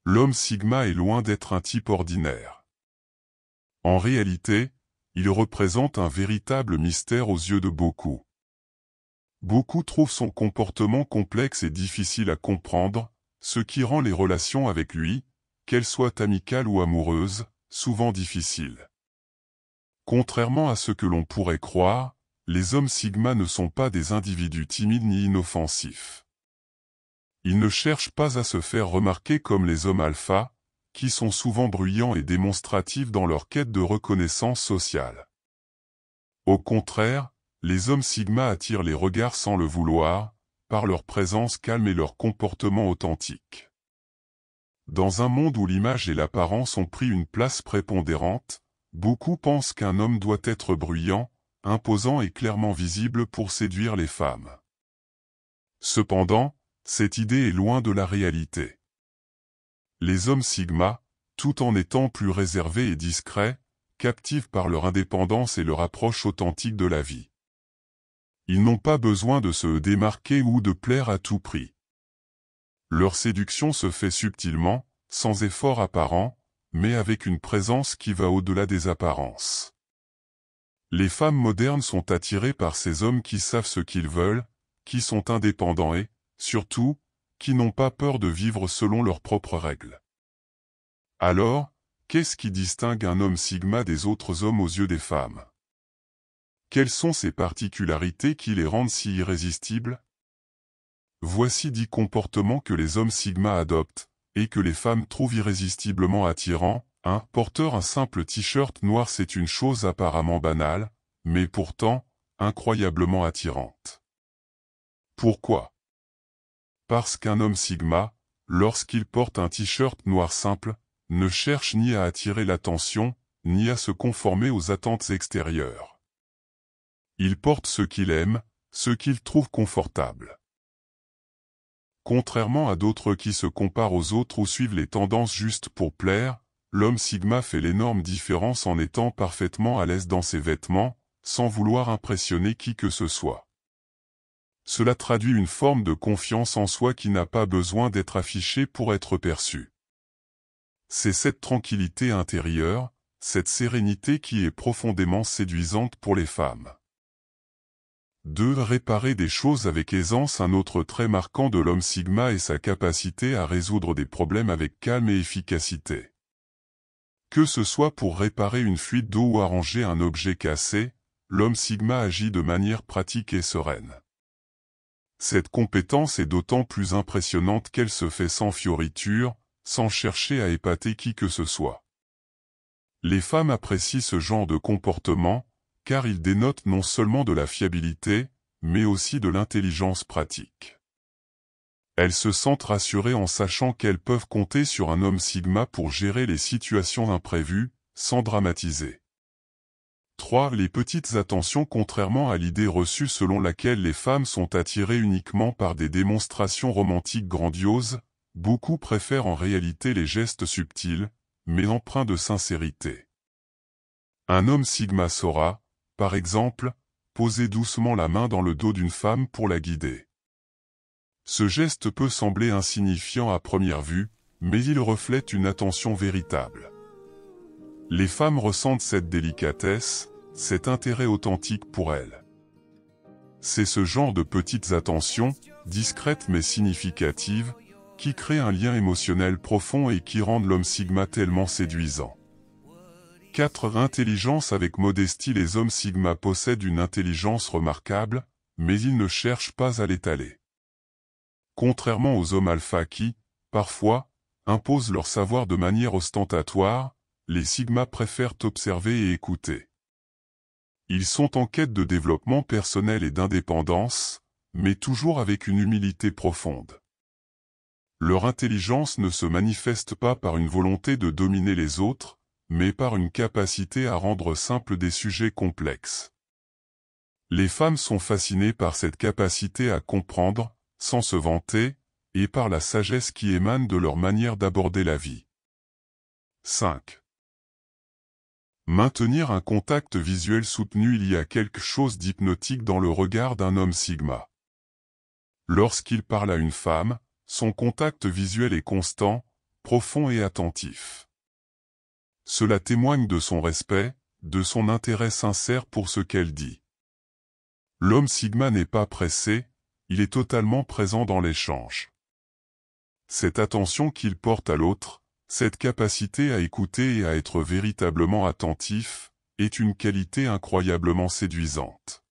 l'homme sigma est loin d'être un type ordinaire. En réalité, il représente un véritable mystère aux yeux de beaucoup. Beaucoup trouvent son comportement complexe et difficile à comprendre, ce qui rend les relations avec lui, qu'elles soient amicales ou amoureuses, souvent difficiles. Contrairement à ce que l'on pourrait croire, les hommes sigma ne sont pas des individus timides ni inoffensifs. Ils ne cherchent pas à se faire remarquer comme les hommes alpha, qui sont souvent bruyants et démonstratifs dans leur quête de reconnaissance sociale. Au contraire, les hommes sigma attirent les regards sans le vouloir, par leur présence calme et leur comportement authentique. Dans un monde où l'image et l'apparence ont pris une place prépondérante, beaucoup pensent qu'un homme doit être bruyant, imposant et clairement visible pour séduire les femmes. Cependant, cette idée est loin de la réalité. Les hommes sigma, tout en étant plus réservés et discrets, captivent par leur indépendance et leur approche authentique de la vie. Ils n'ont pas besoin de se démarquer ou de plaire à tout prix. Leur séduction se fait subtilement, sans effort apparent, mais avec une présence qui va au-delà des apparences. Les femmes modernes sont attirées par ces hommes qui savent ce qu'ils veulent, qui sont indépendants et, surtout, qui n'ont pas peur de vivre selon leurs propres règles. Alors, qu'est-ce qui distingue un homme sigma des autres hommes aux yeux des femmes? Quelles sont ces particularités qui les rendent si irrésistibles? Voici 10 comportements que les hommes sigma adoptent, et que les femmes trouvent irrésistiblement attirants. 1. Porteur un simple t-shirt noir, c'est une chose apparemment banale, mais pourtant, incroyablement attirante. Pourquoi? Parce qu'un homme sigma, lorsqu'il porte un t-shirt noir simple, ne cherche ni à attirer l'attention, ni à se conformer aux attentes extérieures. Il porte ce qu'il aime, ce qu'il trouve confortable. Contrairement à d'autres qui se comparent aux autres ou suivent les tendances juste pour plaire, l'homme sigma fait l'énorme différence en étant parfaitement à l'aise dans ses vêtements, sans vouloir impressionner qui que ce soit. Cela traduit une forme de confiance en soi qui n'a pas besoin d'être affichée pour être perçue. C'est cette tranquillité intérieure, cette sérénité qui est profondément séduisante pour les femmes. 2. Réparer des choses avec aisance. Un autre trait marquant de l'homme sigma est sa capacité à résoudre des problèmes avec calme et efficacité. Que ce soit pour réparer une fuite d'eau ou arranger un objet cassé, l'homme sigma agit de manière pratique et sereine. Cette compétence est d'autant plus impressionnante qu'elle se fait sans fioriture, sans chercher à épater qui que ce soit. Les femmes apprécient ce genre de comportement, car il dénote non seulement de la fiabilité, mais aussi de l'intelligence pratique. Elles se sentent rassurées en sachant qu'elles peuvent compter sur un homme sigma pour gérer les situations imprévues, sans dramatiser. 3. Les petites attentions. Contrairement à l'idée reçue selon laquelle les femmes sont attirées uniquement par des démonstrations romantiques grandioses, beaucoup préfèrent en réalité les gestes subtils, mais empreints de sincérité. Un homme sigma saura, par exemple, poser doucement la main dans le dos d'une femme pour la guider. Ce geste peut sembler insignifiant à première vue, mais il reflète une attention véritable. Les femmes ressentent cette délicatesse, cet intérêt authentique pour elles. C'est ce genre de petites attentions, discrètes mais significatives, qui créent un lien émotionnel profond et qui rendent l'homme sigma tellement séduisant. 4. Intelligence. Avec modestie. Les hommes sigma possèdent une intelligence remarquable, mais ils ne cherchent pas à l'étaler. Contrairement aux hommes alpha qui, parfois, imposent leur savoir de manière ostentatoire, les sigma préfèrent observer et écouter. Ils sont en quête de développement personnel et d'indépendance, mais toujours avec une humilité profonde. Leur intelligence ne se manifeste pas par une volonté de dominer les autres, mais par une capacité à rendre simples des sujets complexes. Les femmes sont fascinées par cette capacité à comprendre, sans se vanter, et par la sagesse qui émane de leur manière d'aborder la vie. 5. Maintenir un contact visuel soutenu. Il y a quelque chose d'hypnotique dans le regard d'un homme sigma. Lorsqu'il parle à une femme, son contact visuel est constant, profond et attentif. Cela témoigne de son respect, de son intérêt sincère pour ce qu'elle dit. L'homme Sigma n'est pas pressé, il est totalement présent dans l'échange. Cette attention qu'il porte à l'autre, cette capacité à écouter et à être véritablement attentif, est une qualité incroyablement séduisante.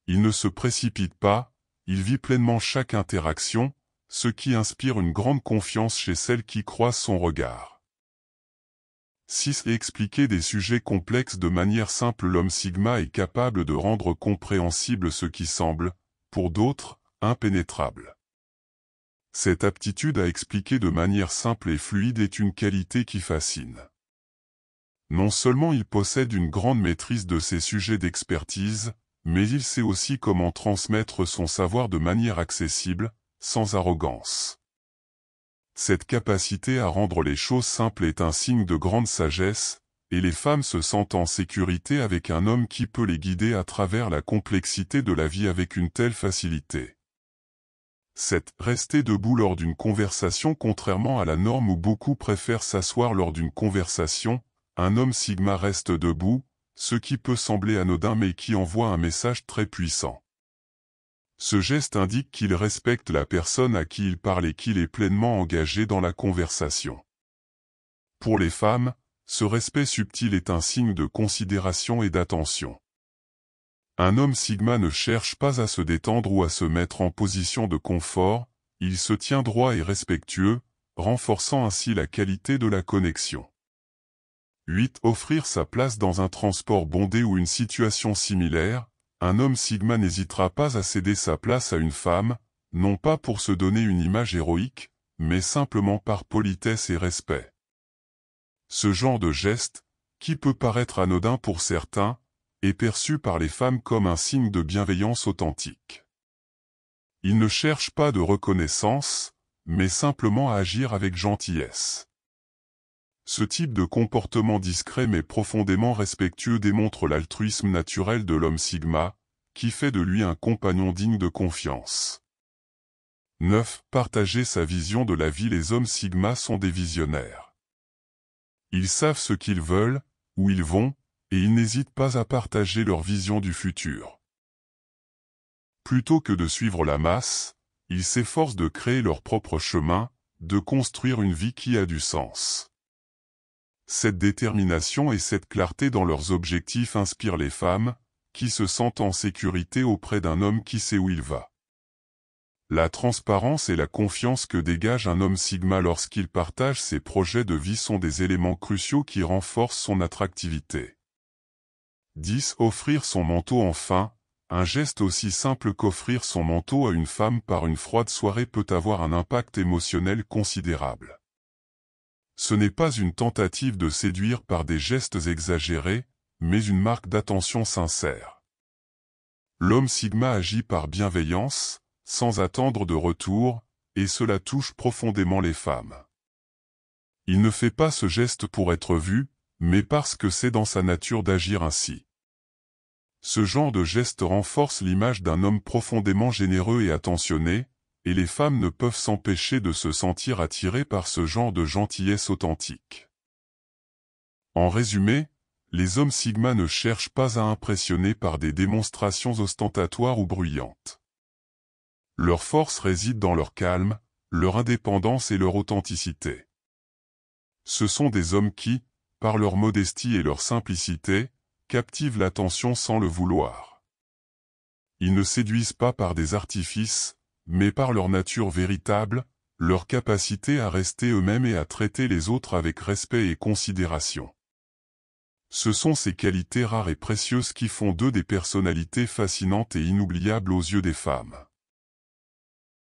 Il ne se précipite pas, il vit pleinement chaque interaction, ce qui inspire une grande confiance chez celle qui croise son regard. 6. Expliquer des sujets complexes de manière simple. L'homme Sigma est capable de rendre compréhensible ce qui semble, pour d'autres, impénétrable. Cette aptitude à expliquer de manière simple et fluide est une qualité qui fascine. Non seulement il possède une grande maîtrise de ses sujets d'expertise, mais il sait aussi comment transmettre son savoir de manière accessible, sans arrogance. Cette capacité à rendre les choses simples est un signe de grande sagesse, et les femmes se sentent en sécurité avec un homme qui peut les guider à travers la complexité de la vie avec une telle facilité. 7. Rester debout lors d'une conversation. Contrairement à la norme où beaucoup préfèrent s'asseoir lors d'une conversation, un homme Sigma reste debout, ce qui peut sembler anodin mais qui envoie un message très puissant. Ce geste indique qu'il respecte la personne à qui il parle et qu'il est pleinement engagé dans la conversation. Pour les femmes, ce respect subtil est un signe de considération et d'attention. Un homme Sigma ne cherche pas à se détendre ou à se mettre en position de confort, il se tient droit et respectueux, renforçant ainsi la qualité de la connexion. 8. Offrir sa place dans un transport bondé ou une situation similaire. Un homme Sigma n'hésitera pas à céder sa place à une femme, non pas pour se donner une image héroïque, mais simplement par politesse et respect. Ce genre de geste, qui peut paraître anodin pour certains, est perçu par les femmes comme un signe de bienveillance authentique. Il ne cherche pas de reconnaissance, mais simplement à agir avec gentillesse. Ce type de comportement discret mais profondément respectueux démontre l'altruisme naturel de l'homme Sigma, qui fait de lui un compagnon digne de confiance. 9. Partager sa vision de la vie. Les hommes Sigma sont des visionnaires. Ils savent ce qu'ils veulent, où ils vont, et ils n'hésitent pas à partager leur vision du futur. Plutôt que de suivre la masse, ils s'efforcent de créer leur propre chemin, de construire une vie qui a du sens. Cette détermination et cette clarté dans leurs objectifs inspirent les femmes, qui se sentent en sécurité auprès d'un homme qui sait où il va. La transparence et la confiance que dégage un homme Sigma lorsqu'il partage ses projets de vie sont des éléments cruciaux qui renforcent son attractivité. 10. Offrir son manteau. Enfin, un geste aussi simple qu'offrir son manteau à une femme par une froide soirée peut avoir un impact émotionnel considérable. Ce n'est pas une tentative de séduire par des gestes exagérés, mais une marque d'attention sincère. L'homme Sigma agit par bienveillance, sans attendre de retour, et cela touche profondément les femmes. Il ne fait pas ce geste pour être vu, mais parce que c'est dans sa nature d'agir ainsi. Ce genre de geste renforce l'image d'un homme profondément généreux et attentionné, et les femmes ne peuvent s'empêcher de se sentir attirées par ce genre de gentillesse authentique. En résumé, les hommes Sigma ne cherchent pas à impressionner par des démonstrations ostentatoires ou bruyantes. Leur force réside dans leur calme, leur indépendance et leur authenticité. Ce sont des hommes qui, par leur modestie et leur simplicité, captivent l'attention sans le vouloir. Ils ne séduisent pas par des artifices, mais par leur nature véritable, leur capacité à rester eux-mêmes et à traiter les autres avec respect et considération. Ce sont ces qualités rares et précieuses qui font d'eux des personnalités fascinantes et inoubliables aux yeux des femmes.